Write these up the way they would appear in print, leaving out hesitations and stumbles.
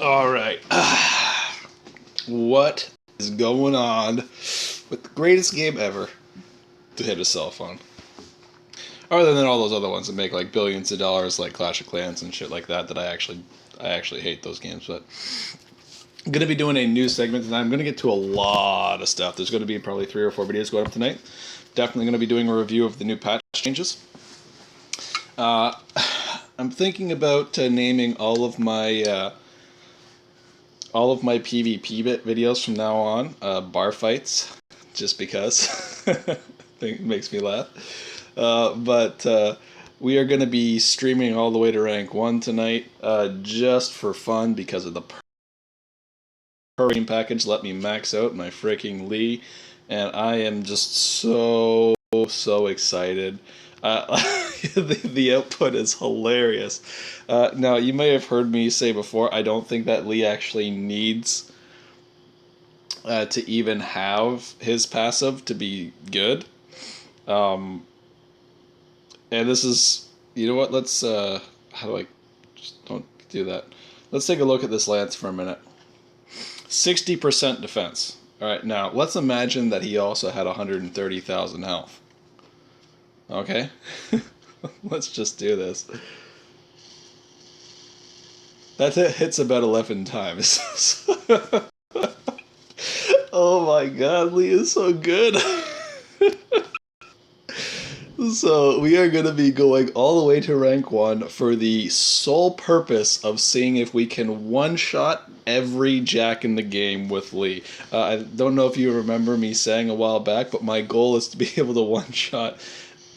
All right. What is going on with the greatest game ever to hit a cell phone? Other than all those other ones that make like billions of dollars, like Clash of Clans and shit like that. I actually hate those games. But I'm gonna be doing a news segment tonight. I'm gonna get to a lot of stuff. There's gonna be probably 3 or 4 videos going up tonight. Definitely gonna be doing a review of the new patch changes. I'm thinking about naming all of my PvP bit videos from now on bar fights, just because. I think it makes me laugh. But we are going to be streaming all the way to rank 1 tonight, just for fun because of the game package. Let me max out my freaking Lee, and I am just so excited. The output is hilarious. Now, you may have heard me say before, I don't think that Lee actually needs to even have his passive to be good. Um, and this is, you know what, let's, how do I, just don't do that. Let's take a look at this lance for a minute. 60% defense. Alright, now, let's imagine that he also had 130,000 health. Okay? Let's just do this. That hits about 11 times. Oh my god, Lee is so good. So we are going to be going all the way to rank 1 for the sole purpose of seeing if we can one-shot every Jack in the game with Lee. I don't know if you remember me saying a while back, but my goal is to be able to one-shot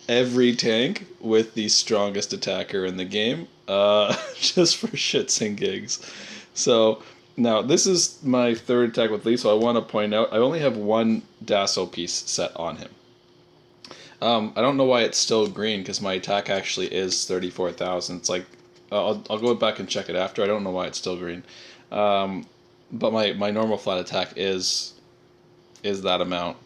every tank with the strongest attacker in the game, just for shits and gigs. So now this is my third attack with Lee, so I want to point out I only have one Dasso piece set on him. I don't know why it's still green, because my attack actually is 34,000. It's like, I'll go back and check it after. I don't know why it's still green. But my normal flat attack is that amount,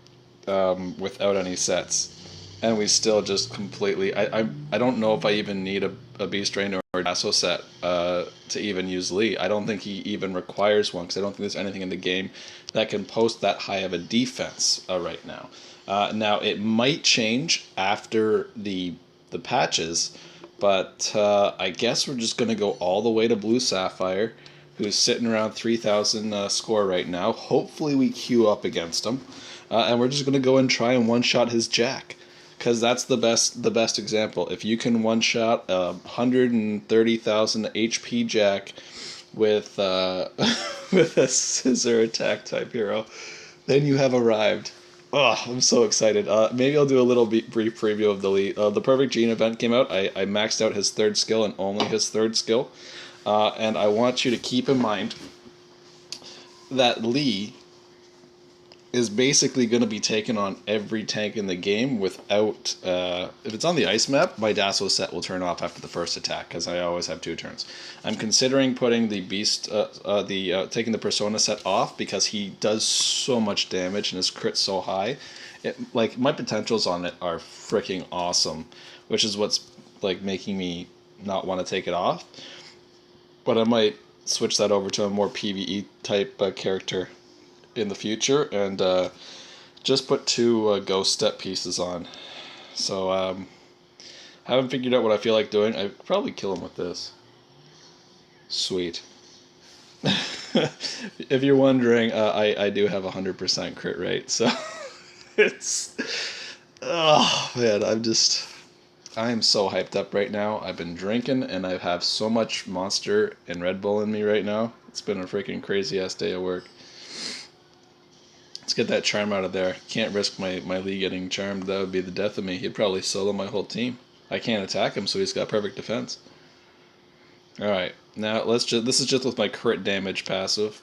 without any sets. And we still just completely, I don't know if I even need a Beast Rain or a Dasso set to even use Lee. I don't think he even requires one, because I don't think there's anything in the game that can post that high of a defense right now. Now, it might change after the patches, but I guess we're just going to go all the way to Blue Sapphire, who's sitting around 3,000 score right now. Hopefully we queue up against him, and we're just going to go and try and one-shot his Jack, because that's the best example. If you can one-shot a 130,000 HP Jack with with a scissor attack type hero, then you have arrived. Oh, I'm so excited. Maybe I'll do a little brief preview of the Lee. The Perfect Gene event came out. I maxed out his third skill and only his third skill. And I want you to keep in mind that Lee is basically going to be taking on every tank in the game without... if it's on the ice map, my Dasso set will turn off after the first attack, because I always have 2 turns. I'm considering putting the Beast... taking the Persona set off, because he does so much damage and his crit's so high. Like, my potentials on it are freaking awesome, which is what's like making me not want to take it off. But I might switch that over to a more PvE type character in the future, and just put 2 ghost step pieces on. So haven't figured out what I feel like doing. I'd probably kill him with this. Sweet. If you're wondering, I do have 100% crit rate, so it's... Oh man, I am so hyped up right now. I've been drinking, and I have so much Monster and Red Bull in me right now. It's been a freaking crazy ass day at work. Let's get that charm out of there. Can't risk my Lee getting charmed. That would be the death of me. He'd probably solo my whole team. I can't attack him, so he's got perfect defense. Alright, now this is just with my crit damage passive.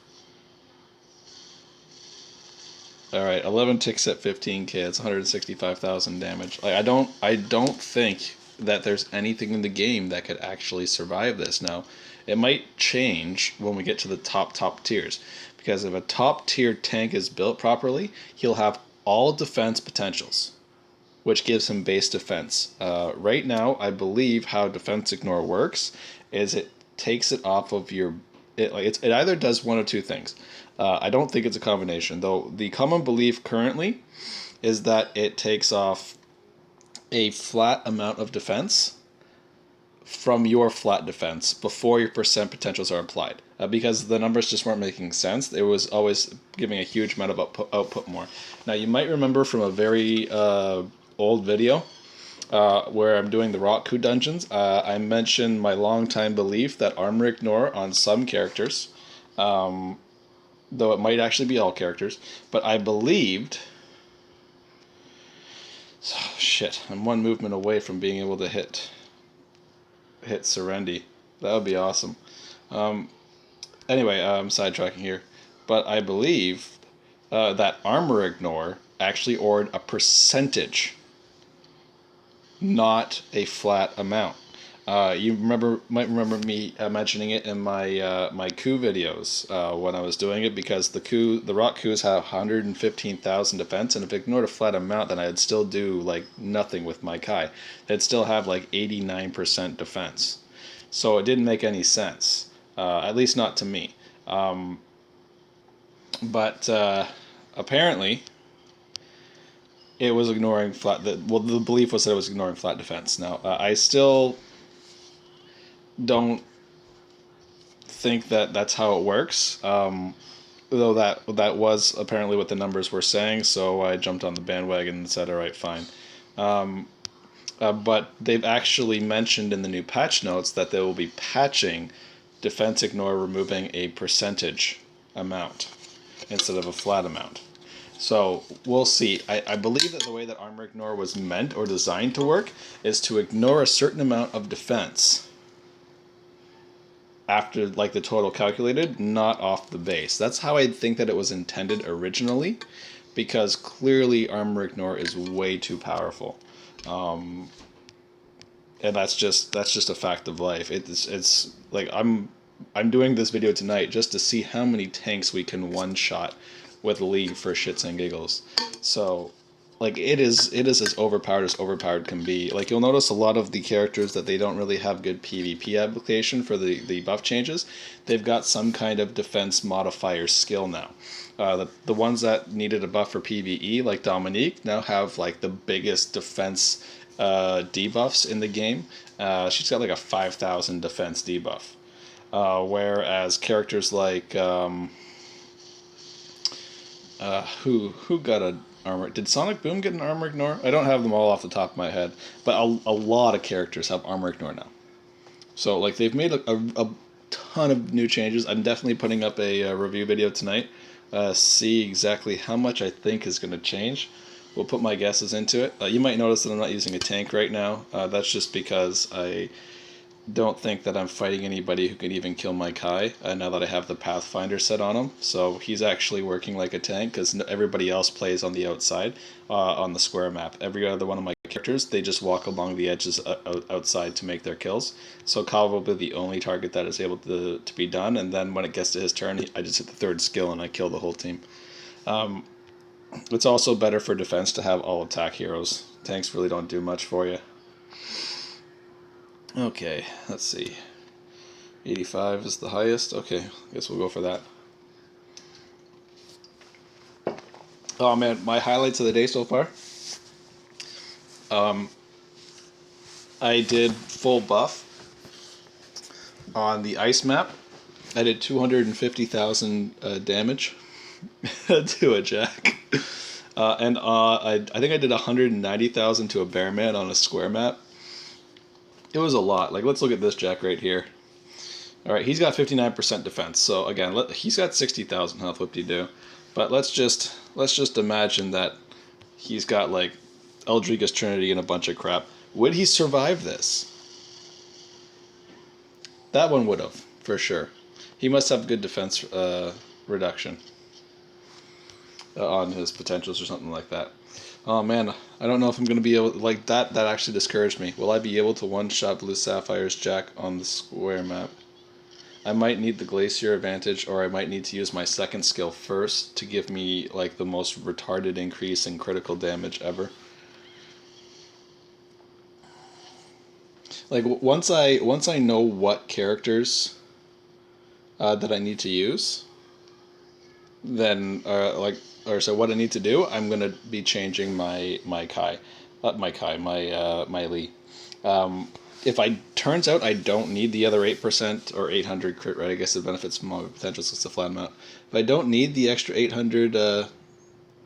Alright, 11 ticks at 15k. It's 165,000 damage. Like, I don't think that there's anything in the game that could actually survive this. Now, it might change when we get to the top tiers, because if a top tier tank is built properly, he'll have all defense potentials, which gives him base defense. Right now, I believe how defense ignore works is it takes it off of your it either does one of two things. I don't think it's a combination, though. The common belief currently is that it takes off a flat amount of defense from your flat defense before your percent potentials are applied. Because the numbers just weren't making sense. It was always giving a huge amount of output more. Now, you might remember from a very old video where I'm doing the Rock Coup dungeons, I mentioned my longtime belief that armor ignore on some characters, though it might actually be all characters, but I believed. Oh, shit, I'm one movement away from being able to hit Serendi. That would be awesome. Anyway, I'm sidetracking here, but I believe that armor ignore actually ordered a percentage, not a flat amount. You might remember me mentioning it in my coup videos when I was doing it, because the rock coups have 115,000 defense, and if I ignored a flat amount, then I'd still do like nothing with my Kai. They'd still have like 89% defense, so it didn't make any sense, at least not to me. But apparently, it was ignoring flat. The belief was that it was ignoring flat defense. Now, I still don't think that that's how it works. Though that was apparently what the numbers were saying, so I jumped on the bandwagon and said, all right, fine. But they've actually mentioned in the new patch notes that they will be patching defense ignore, removing a percentage amount instead of a flat amount. So we'll see. I believe that the way that armor ignore was meant or designed to work is to ignore a certain amount of defense after like the total calculated, not off the base. That's how I think that it was intended originally, because clearly armor ignore is way too powerful, and that's just a fact of life. It's like I'm doing this video tonight just to see how many tanks we can one shot with League for shits and giggles. So like it is as overpowered can be. Like you'll notice a lot of the characters that they don't really have good PvP application for the buff changes. They've got some kind of defense modifier skill now. The ones that needed a buff for PvE, like Dominique, now have like the biggest defense debuffs in the game. She's got like a 5,000 defense debuff. Whereas characters like who got a armor? Did Sonic Boom get an armor ignore? I don't have them all off the top of my head, but a lot of characters have armor ignore now. So like they've made a ton of new changes. I'm definitely putting up a review video tonight. See exactly how much I think is going to change. We'll put my guesses into it. You might notice that I'm not using a tank right now. That's just because I don't think that I'm fighting anybody who can even kill my Kai now that I have the Pathfinder set on him. So he's actually working like a tank, because everybody else plays on the outside on the square map. Every other one of my characters, they just walk along the edges outside to make their kills. So Kai will be the only target that is able to be done, and then when it gets to his turn, I just hit the third skill and I kill the whole team. It's also better for defense to have all attack heroes. Tanks really don't do much for you. Okay, let's see. 85 is the highest. Okay, I guess we'll go for that. Oh man, my highlights of the day so far. I did full buff on the ice map. I did 250,000 damage to a Jack. And I think I did 190,000 to a Bearman on a square map. It was a lot. Like, let's look at this Jack right here. Alright, he's got 59% defense. So again, he's got 60,000 health. Whoop-de-doo. But let's just imagine that he's got like Eldriga's Trinity and a bunch of crap. Would he survive this? That one would have, for sure. He must have good defense reduction on his potentials or something like that. Oh man, I don't know if I'm going to be able, like that actually discouraged me. Will I be able to one-shot Blue Sapphire's Jack on the square map? I might need the Glacier advantage, or I might need to use my second skill first to give me like the most retarded increase in critical damage ever. Like once I know what characters that I need to use, then so what I need to do, I'm gonna be changing my Kai, not my Kai, my Lee. Um, if I turns out I don't need the other 8% or 800 crit rate, I guess it benefits from my potential since it's a flat amount. If I don't need the extra 800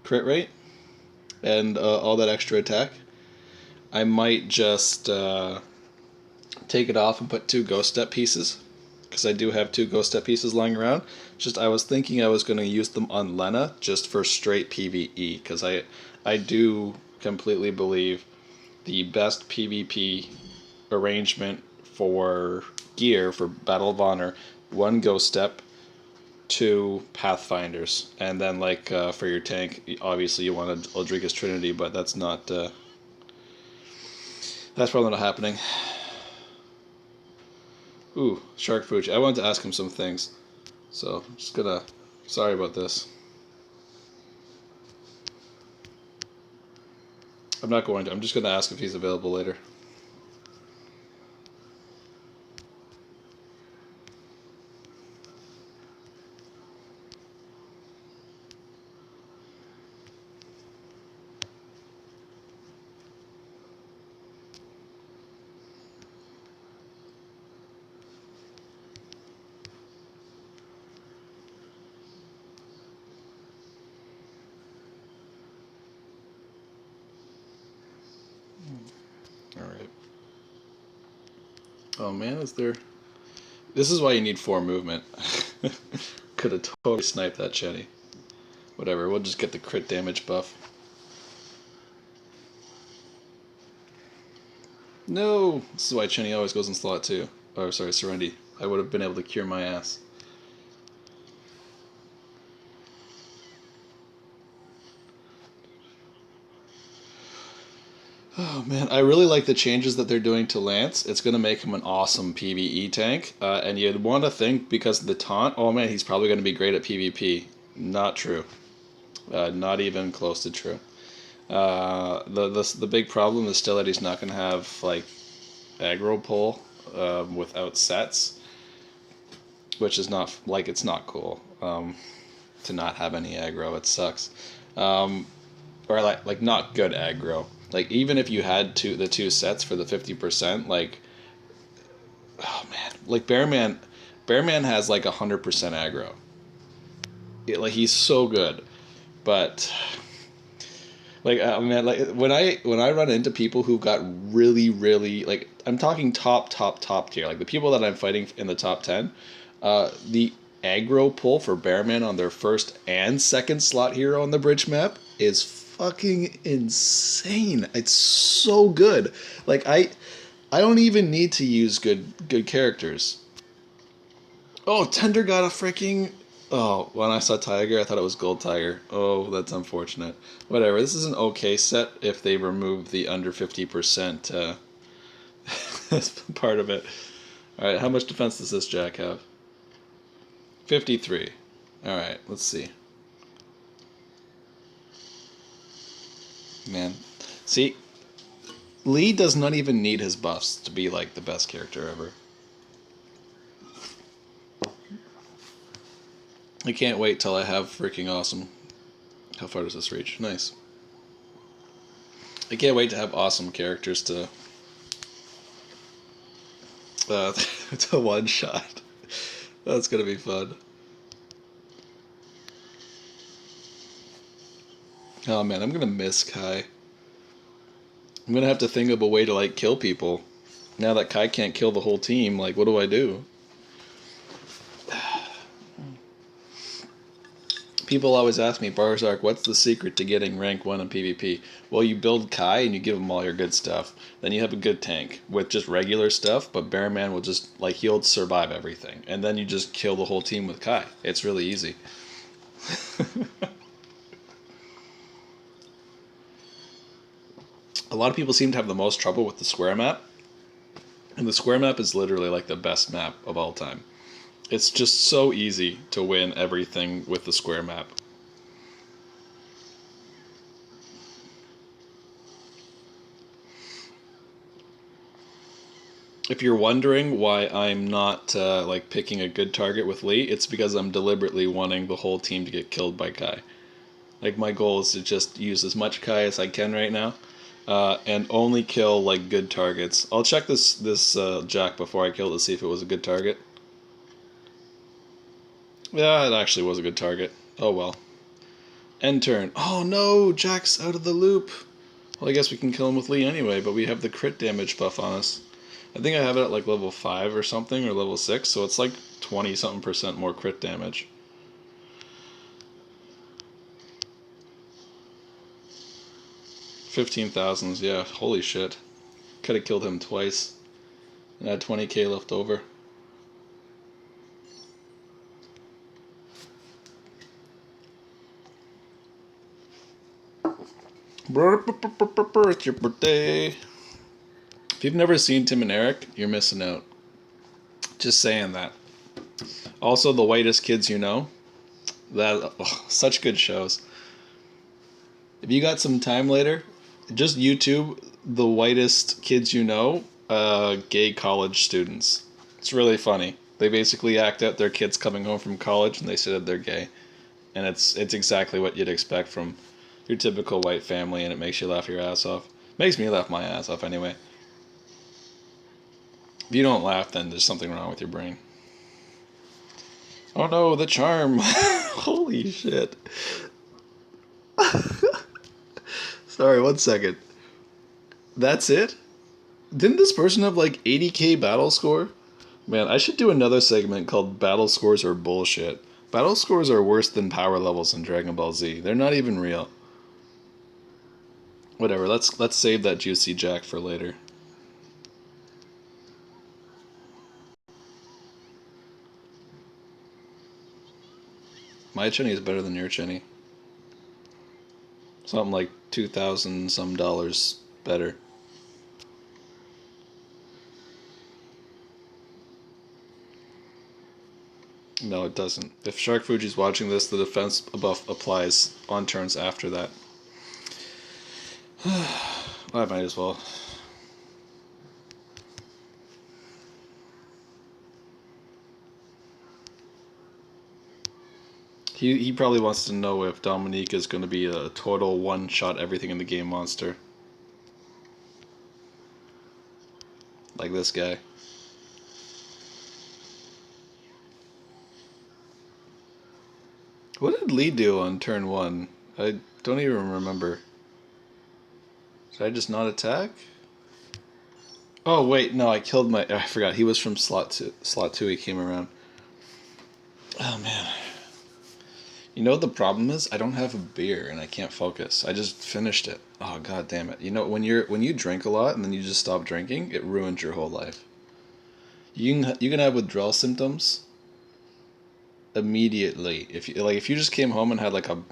crit rate and all that extra attack, I might just take it off and put two ghost step pieces, because I do have two ghost step pieces lying around. Just I was thinking I was going to use them on Lena just for straight PvE, because I do completely believe the best PvP arrangement for gear for Battle of Honor, one ghost step, two Pathfinders, and then like for your tank, obviously you want a Eldriga's Trinity, but that's not that's probably not happening. Ooh, Shark Fuji. I wanted to ask him some things. So, just gonna... Sorry about this. I'm not going to. I'm just gonna ask if he's available later. Alright. Oh man, is there... This is why you need 4 movement. Could have totally sniped that Chetty. Whatever, we'll just get the crit damage buff. No! This is why Chenny always goes in slot 2. Oh, sorry, Serenity. I would have been able to cure my ass. Oh man, I really like the changes that they're doing to Lance. It's going to make him an awesome PvE tank. And you'd want to think, because of the taunt, oh man, he's probably going to be great at PvP. Not true. Not even close to true. The big problem is still that he's not going to have like aggro pull without sets, which is not like it's not cool to not have any aggro. It sucks, or like not good aggro. Like even if you had the two sets for the 50%, like oh man, like Bearman has like 100% aggro. Like he's so good, but like man, like when I run into people who got really like I'm talking top tier, like the people that I'm fighting in the top 10, the aggro pull for Bearman on their first and second slot hero on the bridge map is fucking insane. It's so good. Like I don't even need to use good characters. Oh, Tender got a freaking... Oh, when I saw Tiger, I thought it was Gold Tiger. Oh, that's unfortunate. Whatever, this is an okay set if they remove the under 50% part of it. Alright, how much defense does this Jack have? 53. Alright, let's see. Man. See, Lee does not even need his buffs to be like the best character ever. I can't wait till I have freaking awesome. How far does this reach? Nice. I can't wait to have awesome characters to to one shot. That's gonna be fun. Oh man, I'm gonna miss Kai. I'm gonna have to think of a way to like kill people. Now that Kai can't kill the whole team, like what do I do? People always ask me, Barsark, what's the secret to getting rank 1 in PvP? Well, you build Kai and you give him all your good stuff. Then you have a good tank with just regular stuff, but Bearman will just, like, he'll survive everything. And then you just kill the whole team with Kai. It's really easy. A lot of people seem to have the most trouble with the square map. And the square map is literally like the best map of all time. It's just so easy to win everything with the square map. If you're wondering why I'm not like picking a good target with Lee, it's because I'm deliberately wanting the whole team to get killed by Kai. Like my goal is to just use as much Kai as I can right now, and only kill like good targets. I'll check this Jack before I kill it to see if it was a good target. Yeah, it actually was a good target. Oh well. End turn. Oh no, Jack's out of the loop. Well, I guess we can kill him with Lee anyway, but we have the crit damage buff on us. I think I have it at like level 5 or something, or level 6, so it's like 20 something percent more crit damage. 15,000s, yeah, holy shit. Could have killed him twice and had 20k left over. It's your birthday. If you've never seen Tim and Eric, you're missing out. Just saying that. Also, The Whitest Kids You Know. That such good shows. If you got some time later, just YouTube The Whitest Kids You Know, gay college students. It's really funny. They basically act out their kids coming home from college and they say that they're gay. And it's exactly what you'd expect from your typical white family, and it makes you laugh your ass off. Makes me laugh my ass off anyway. If you don't laugh, then there's something wrong with your brain. Oh no, the charm. Holy shit. Sorry, 1 second. That's it? Didn't this person have like 80k battle score? Man, I should do another segment called Battle Scores Are Bullshit. Battle scores are worse than power levels in Dragon Ball Z. They're not even real. Whatever, let's save that juicy Jack for later. My Chenny is better than your Chenny. Something like 2,000 some dollars better. No, it doesn't. If Shark Fuji's watching this, the defense buff applies on turns after that. I might as well. He probably wants to know if Dominique is going to be a total one-shot everything in the game monster. Like this guy. What did Lee do on turn 1? I don't even remember. Did I just not attack? Oh wait, no, I killed my... I forgot, he was from slot 2. Slot 2 he came around. Oh man. You know what the problem is? I don't have a beer and I can't focus. I just finished it. Oh god damn it. You know when you drink a lot and then you just stop drinking, it ruins your whole life. You can have withdrawal symptoms immediately. If you just came home and had like a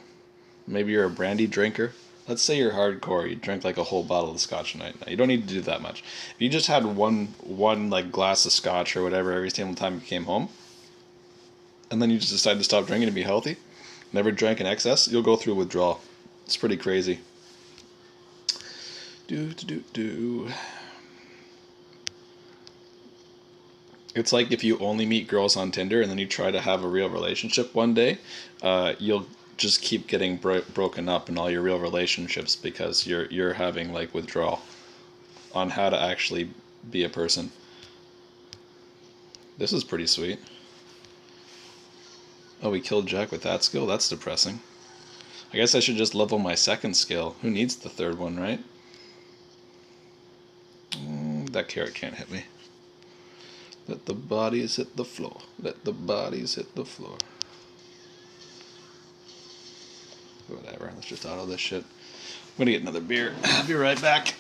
maybe you're a brandy drinker. Let's say you're hardcore. You drink like a whole bottle of scotch a night. Now, you don't need to do that much. If you just had one like glass of scotch or whatever every single time you came home, and then you just decide to stop drinking to be healthy, never drank in excess, you'll go through withdrawal. It's pretty crazy. Do. It's like if you only meet girls on Tinder and then you try to have a real relationship one day, you'll just keep getting broken up in all your real relationships because you're having like withdrawal on how to actually be a person. This is pretty sweet. Oh, we killed Jack with that skill? That's depressing. I guess I should just level my second skill. Who needs the third one, right? That carrot can't hit me. Let the bodies hit the floor. Let the bodies hit the floor. Whatever, let's just auto this shit. I'm gonna get another beer. I'll be right back.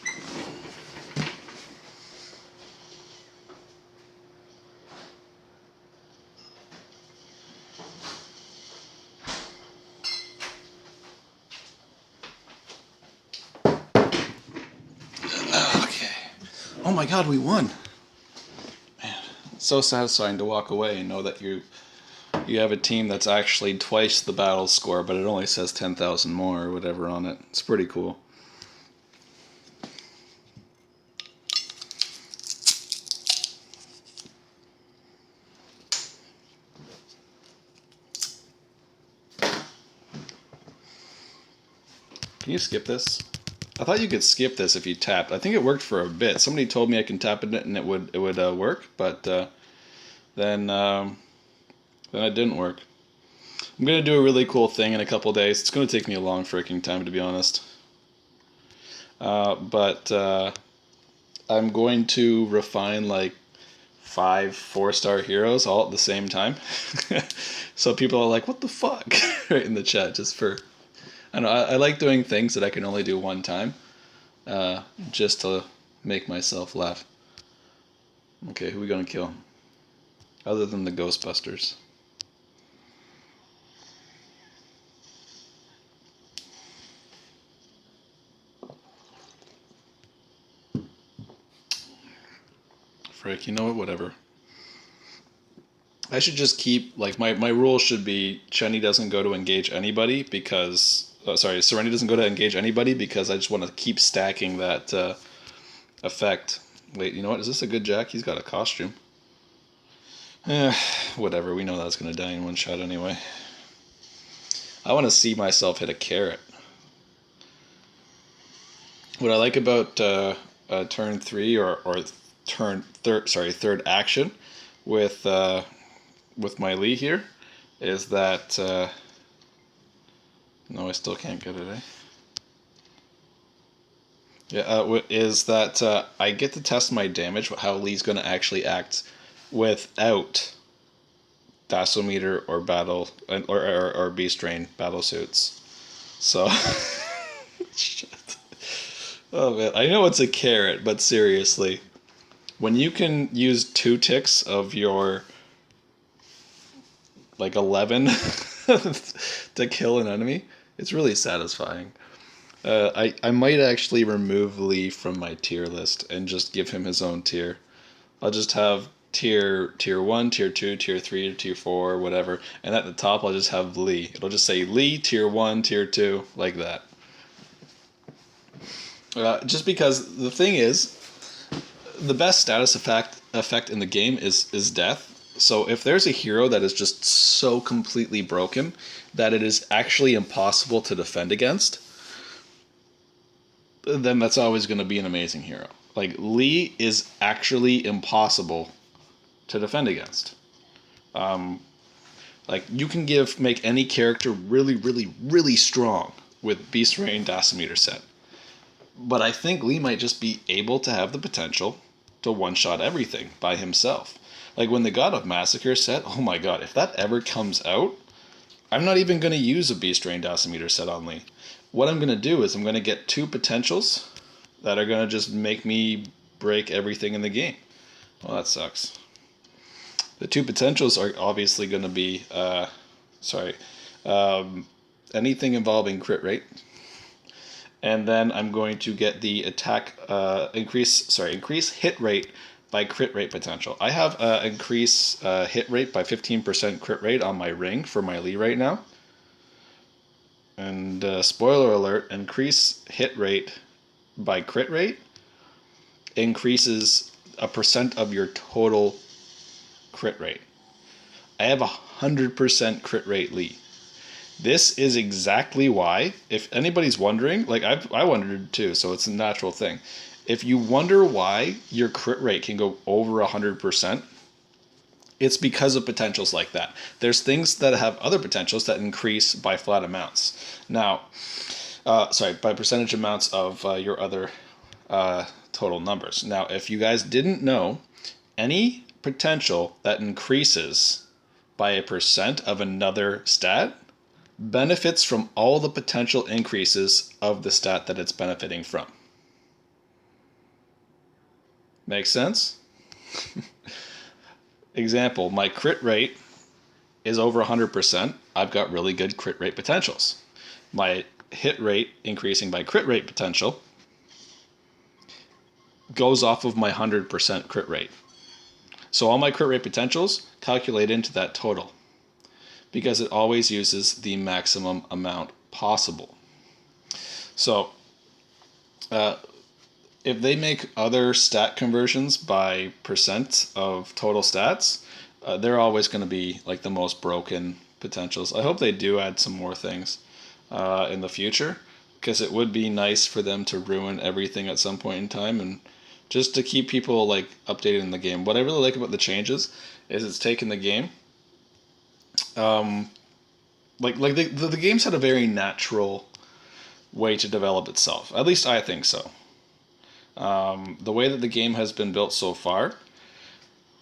Okay. Oh my god, we won. Man, it's so satisfying to walk away and know that you have a team that's actually twice the battle score, but it only says 10,000 more or whatever on it. It's pretty cool. Can you skip this? I thought you could skip this if you tapped. I think it worked for a bit. Somebody told me I can tap it and it would work, but then it didn't work. I'm gonna do a really cool thing in a couple days. It's gonna take me a long freaking time, to be honest. But I'm going to refine like 5 4-star heroes all at the same time. So people are like, "What the fuck?" right in the chat, just for I don't know. I like doing things that I can only do one time, just to make myself laugh. Okay, who are we gonna kill? Other than the Ghostbusters. Frick, you know what? Whatever. I should just keep, like, my rule should be Chenny doesn't go to engage anybody because, Serenity doesn't go to engage anybody because I just want to keep stacking that effect. Wait, you know what? Is this a good Jack? He's got a costume. Whatever. We know that's going to die in one shot anyway. I want to see myself hit a carrot. What I like about turn 3 or third action with my Lee here is that no, I still can't get it. Yeah, is that I get to test my damage, how Lee's going to actually act without Dasometer or battle or Beast Rain battle suits. So, shit. Oh man, I know it's a carrot, but seriously, when you can use 2 ticks of your like 11 to kill an enemy, it's really satisfying. I might actually remove Lee from my tier list and just give him his own tier. I'll just have tier 1, tier 2, tier 3, tier 4, whatever, and at the top I'll just have Lee. It'll just say Lee tier 1, tier 2, like that. Just because the thing is, the best status effect in the game is death. So if there's a hero that is just so completely broken that it is actually impossible to defend against, then that's always going to be an amazing hero. Like, Lee is actually impossible to defend against. Like, you can make any character really, really, really strong with Beast Rain Dasometer set. But I think Lee might just be able to have the potential to one-shot everything by himself. Like, when the God of Massacre set, oh my god, if that ever comes out, I'm not even going to use a Beast Rain Dasometer set on Lee. What I'm going to do is I'm going to get 2 potentials that are going to just make me break everything in the game. Well, that sucks. The 2 potentials are obviously going to be, anything involving crit rate. And then I'm going to get the attack, increase hit rate by crit rate potential. I have increase hit rate by 15% crit rate on my ring for my Lee right now. And spoiler alert, increase hit rate by crit rate increases a percent of your total crit rate. I have 100% crit rate Lee. This is exactly why, if anybody's wondering, like I wondered too, so it's a natural thing. If you wonder why your crit rate can go over 100%, it's because of potentials like that. There's things that have other potentials that increase by flat amounts. Now, by percentage amounts of your other total numbers. Now, if you guys didn't know, any potential that increases by a percent of another stat benefits from all the potential increases of the stat that it's benefiting from. Make sense? Example, my crit rate is over 100%. I've got really good crit rate potentials. My hit rate increasing by crit rate potential goes off of my 100% crit rate. So all my crit rate potentials calculate into that total, because it always uses the maximum amount possible. So, if they make other stat conversions by percent of total stats, they're always going to be like the most broken potentials. I hope they do add some more things in the future, because it would be nice for them to ruin everything at some point in time, and just to keep people like updated in the game. What I really like about the changes is it's taken the game, um, the game's had a very natural way to develop itself. At least I think so. The way that the game has been built so far.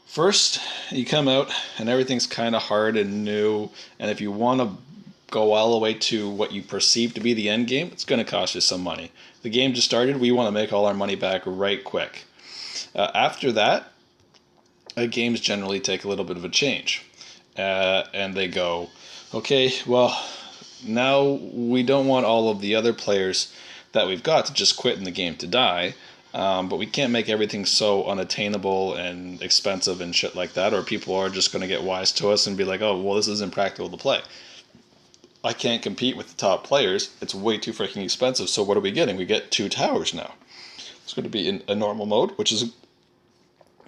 First, you come out and everything's kind of hard and new, and if you want to go all the way to what you perceive to be the end game, it's going to cost you some money. The game just started, we want to make all our money back right quick. After that, games generally take a little bit of a change. And they go, okay, well, now we don't want all of the other players that we've got to just quit in the game to die. But we can't make everything so unattainable and expensive and shit like that, or people are just going to get wise to us and be like, oh, well, this isn't practical to play. I can't compete with the top players. It's way too freaking expensive. So what are we getting? We get 2 towers now. It's going to be in a normal mode, which is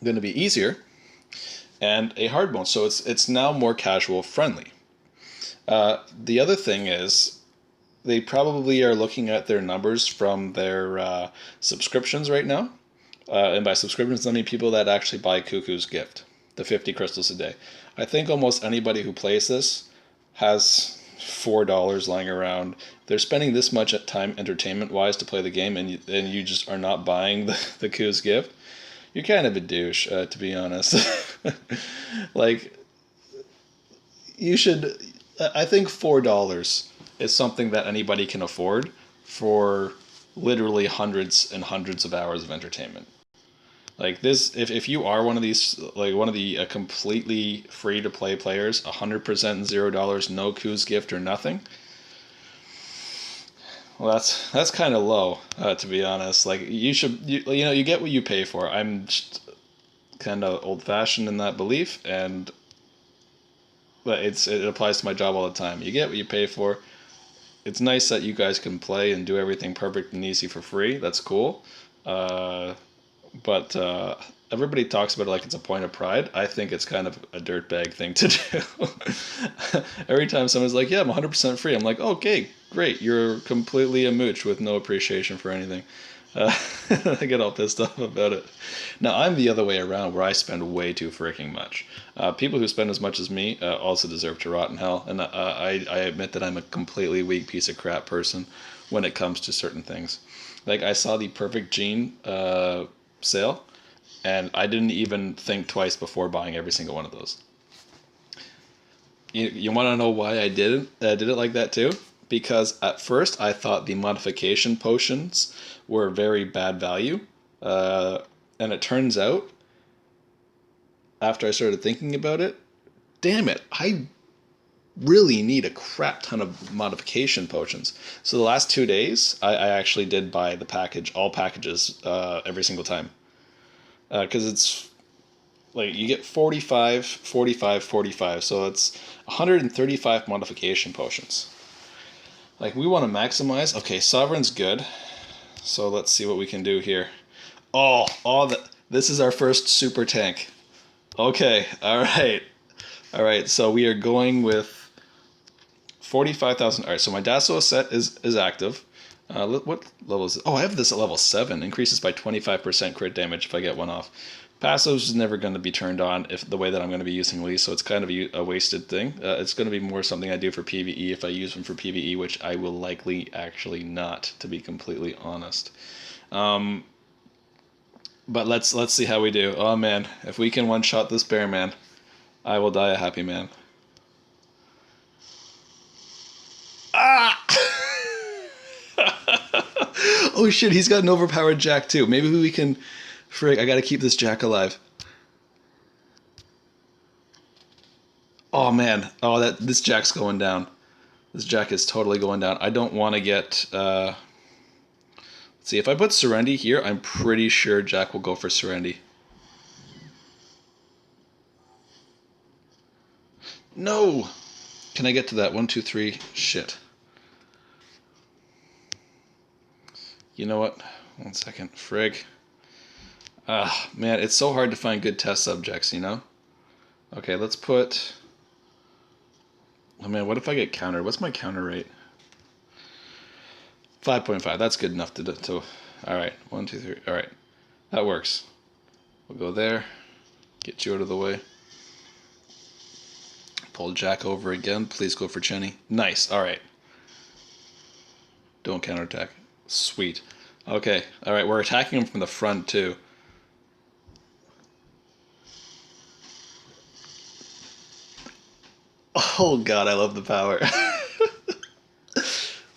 going to be easier, and a hard mode. So it's now more casual friendly. The other thing is they probably are looking at their numbers from their subscriptions right now. And by subscriptions, I mean people that actually buy Cuckoo's Gift, the 50 crystals a day. I think almost anybody who plays this has $4 lying around. They're spending this much time entertainment-wise to play the game, and you just are not buying the Cuckoo's Gift. You're kind of a douche, to be honest. Like, you should... I think $4 is something that anybody can afford for literally hundreds and hundreds of hours of entertainment. Like this, if you are one of these, like one of the completely free to play players, 100% $0, no Cuckoo's Gift or nothing. Well, that's kind of low, to be honest. Like you should, you get what you pay for. I'm just kind of old fashioned in that belief, and but it applies to my job all the time. You get what you pay for. It's nice that you guys can play and do everything perfect and easy for free. That's cool. But everybody talks about it like it's a point of pride. I think it's kind of a dirtbag thing to do. Every time someone's like, yeah, I'm 100% free, I'm like, okay, great. You're completely a mooch with no appreciation for anything. I get all pissed off about it. Now, I'm the other way around, where I spend way too freaking much. People who spend as much as me also deserve to rot in hell, and I admit that I'm a completely weak piece of crap person when it comes to certain things. Like, I saw the Perfect Gene sale, and I didn't even think twice before buying every single one of those. You want to know why I did it like that too? Because at first I thought the modification potions were very bad value, and it turns out, after I started thinking about it, damn it, I really need a crap ton of modification potions. So the last 2 days, I actually did buy the package, all packages, every single time. Because it's like you get 45, 45, 45, so it's 135 modification potions. Like, we want to maximize. Okay, Sovereign's good. So let's see what we can do here. This is our first super tank. Okay, all right. So we are going with 45,000. All right, so my Dasso set is active. What level is it? Oh, I have this at level 7. Increases by 25% crit damage if I get one off. Passive is never going to be turned on if the way that I'm going to be using Lee, so it's kind of a wasted thing. It's going to be more something I do for PvE if I use them for PvE, which I will likely actually not, to be completely honest. But let's see how we do. Oh man, if we can one-shot this bear man, I will die a happy man. Ah! Oh shit, he's got an overpowered Jack too. Maybe we can... Frig, I gotta keep this Jack alive. Oh man, this Jack's going down. This Jack is totally going down. I don't want to get... Let's see, if I put Serenity here, I'm pretty sure Jack will go for Serenity. No! Can I get to that? 1, 2, 3. Shit. You know what? 1 second. Frig. Ah, man, it's so hard to find good test subjects, you know? Okay, let's put... Oh man, what if I get countered? What's my counter rate? 5.5. That's good enough to. All right. 1, 2, 3. All right. That works. We'll go there. Get you out of the way. Pull Jack over again. Please go for Chenny. Nice. All right. Don't counterattack. Sweet. Okay. All right. We're attacking him from the front too. Oh God, I love the power.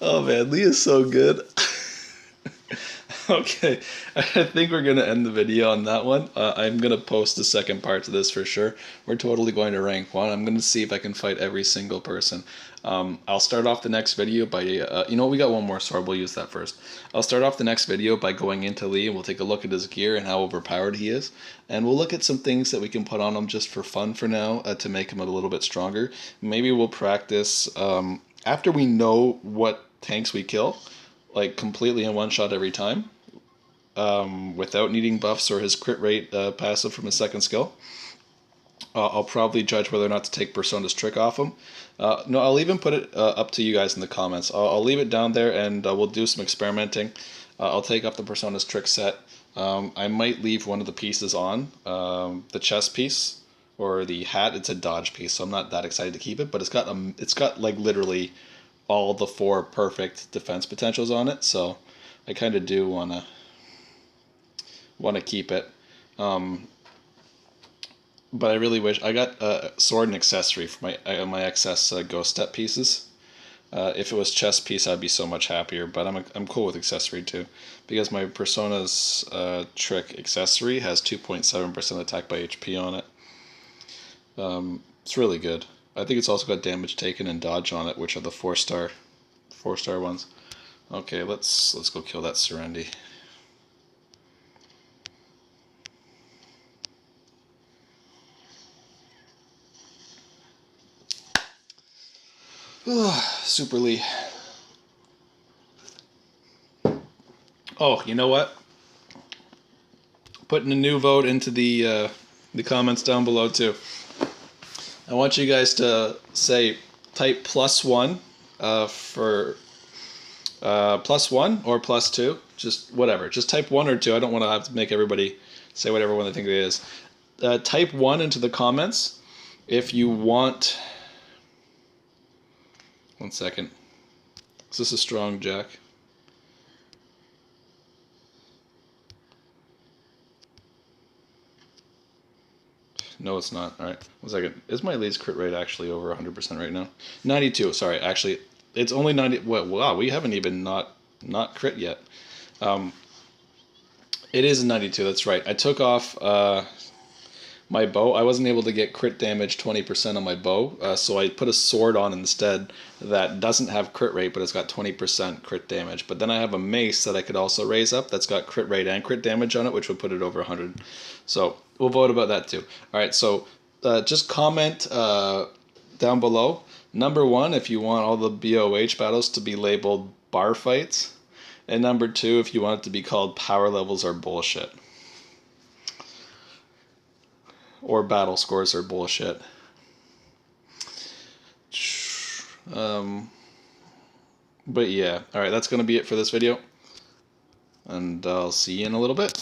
Oh man, Lee is so good. Okay, I think we're gonna end the video on that one. I'm gonna post the second part to this for sure. We're totally going to rank 1. I'm gonna see if I can fight every single person. I'll start off the next video by, you know what, we got one more sword, we'll use that first. I'll start off the next video by going into Lee and we'll take a look at his gear and how overpowered he is. And we'll look at some things that we can put on him just for fun for now to make him a little bit stronger. Maybe we'll practice after we know what tanks we kill, like completely in one shot every time. Without needing buffs or his crit rate passive from his second skill. I'll probably judge whether or not to take Persona's trick off him. No, I'll even put it up to you guys in the comments. I'll leave it down there and we'll do some experimenting. I'll take off the Persona's trick set. I might leave one of the pieces on, the chest piece or the hat. It's a dodge piece, so I'm not that excited to keep it. But it's got like literally all the 4 perfect defense potentials on it. So I kind of do want to keep it. But I really wish I got a sword and accessory for my excess ghost step pieces. If it was chest piece, I'd be so much happier. But I'm cool with accessory too, because my Persona's trick accessory has 2.7% attack by HP on it. It's really good. I think it's also got damage taken and dodge on it, which are the 4-star ones. Okay, let's go kill that Serendi. Super Lee. Oh, you know what? Putting a new vote into the comments down below too. I want you guys to say type +1 for +1 or +2. Just whatever. Just type 1 or 2. I don't want to have to make everybody say whatever one they think it is. Type 1 into the comments if you want. 1 second. Is this a strong Jack? No, it's not. All right. 1 second. Is my Lee's crit rate actually over 100% right now? 92. Sorry. Actually, it's only 90. Wow, we haven't even not crit yet. It is 92. That's right. I took off my bow. I wasn't able to get crit damage 20% on my bow, so I put a sword on instead that doesn't have crit rate, but it's got 20% crit damage. But then I have a mace that I could also raise up that's got crit rate and crit damage on it, which would put it over 100. So we'll vote about that too. All right, so just comment down below. Number 1, if you want all the BOH battles to be labeled bar fights. And number 2, if you want it to be called power levels are bullshit. Or battle scores are bullshit. But yeah, alright, that's going to be it for this video. And I'll see you in a little bit.